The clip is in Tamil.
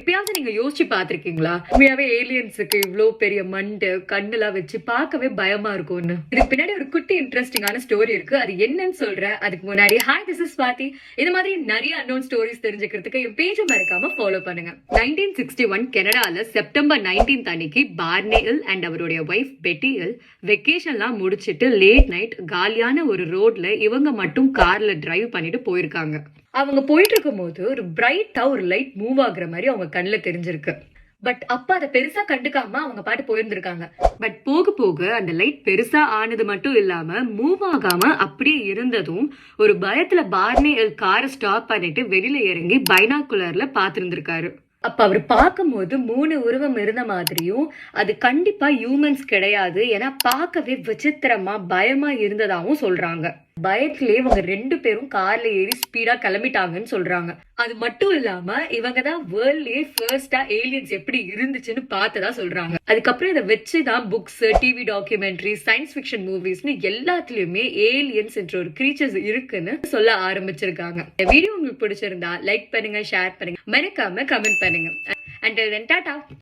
எப்பயாவது நீங்க யோசிச்சு பாத்திருக்கீங்களா? உண்மையாவே ஏலியன்ஸுக்கு இவ்ளோ பெரிய மண்டு, கண்ணுலாம் வச்சு பார்க்கவே பயமா இருக்கும்னு. இதுக்கு பின்னாடி ஒரு குட்டி இன்ட்ரெஸ்டிங்கான ஸ்டோரி இருக்கு. அது என்னன்னு சொல்றேன். அதுக்கு முன்னாடி ஹாய், திஸ் இஸ் ஸ்வாதி. இது மாதிரி நிறைய அன்னோன் ஸ்டோரிஸ் தெரிஞ்சுக்கிறதுக்கு என் பேஜை மறக்காம ஃபாலோ பண்ணுங்க. 1961 கனடால செப்டம்பர் 19 அன்னைக்கு பார்னே இல் அண்ட் அவருடைய ஒய்ஃப் பெட்டி இல் வெக்கேஷன்லாம் முடிச்சிட்டு லேட் நைட் காலியான ஒரு ரோட்ல இவங்க மட்டும் கார்ல டிரைவ் பண்ணிட்டு போயிருக்காங்க. அவங்க போயிட்டு இருக்கும் போது ஒரு பிரைட்டா ஒரு லைட் மூவ் ஆகுற மாதிரி அவங்க கண்ணுல தெரிஞ்சிருக்கு. பட் அப்ப அதை பெருசா கண்டுக்காம அவங்க பாட்டு போயிருந்திருக்காங்க. பட் போக போக அந்த லைட் பெருசா ஆனது மட்டும் இல்லாம மூவ் ஆகாம அப்படியே இருந்ததும் ஒரு பயத்துல பார்னே காரை ஸ்டாப் பண்ணிட்டு வெளியில இறங்கி பைனாகுலர்ல பாத்துருந்திருக்காரு. அப்ப அவர் பார்க்கும்போது 3 உருவம் இருந்த மாதிரியும் அது கண்டிப்பா ஹியூமன்ஸ் கிடையாது, ஏன்னா பார்க்கவே விசித்திரமா பயமா இருந்ததாவும் சொல்றாங்க. பயத்திலே இவங்க 2 பேரும் கார்ல ஏறி ஸ்பீடா கிளம்பிட்டாங்கன்னு சொல்றாங்க. அது மட்டும் இல்லாம இவங்க தான் வேர்ல்ட்லயே ஃபர்ஸ்டா ஏலியன்ஸ் எப்படி இருந்துச்சுன்னு பார்த்ததா சொல்றாங்க. அதுக்கப்புறம் இதை வச்சுதான் books, TV documentary, science fiction மூவிஸ்னு எல்லாத்துலயுமே ஏலியன்ஸ் என்ற ஒரு கிரீச்சர்ஸ் இருக்குன்னு சொல்ல ஆரம்பிச்சிருக்காங்க. இந்த வீடியோ உங்களுக்கு பிடிச்சிருந்தா லைக் பண்ணுங்க, ஷேர் பண்ணுங்க, மறக்காம கமெண்ட் பண்ணுங்க. Until then, tata.